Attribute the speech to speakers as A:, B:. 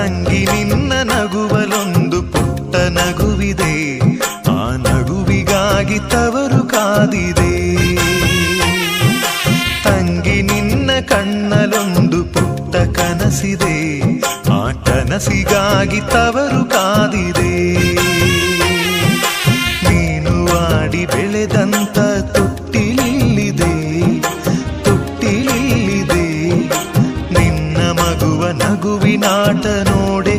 A: ತಂಗಿ ನಿನ್ನ ನಗುವಲೊಂದು ಪುಟ್ಟ ನಗುವಿದೆ, ಆ ನಗುವಿಗಾಗಿ ತವರು ಕಾದಿದೆ. ತಂಗಿ ನಿನ್ನ ಕಣ್ಣಲೊಂದು ಪುಟ್ಟ ಕನಸಿದೆ, ಆ ಕನಸಿಗಾಗಿ ತವರು ಕಾದಿದೆ. ನೀನು ಆಡಿ ಬೆಳೆದಂತ ತೊಟ್ಟಿಲಿಲ್ಲಿದೆ, ತೊಟ್ಟಿಲಿಲ್ಲಿದೆ. ನಿನ್ನ ಮಗುವ ನಗುವಿನಾಟ ನೋಡೆ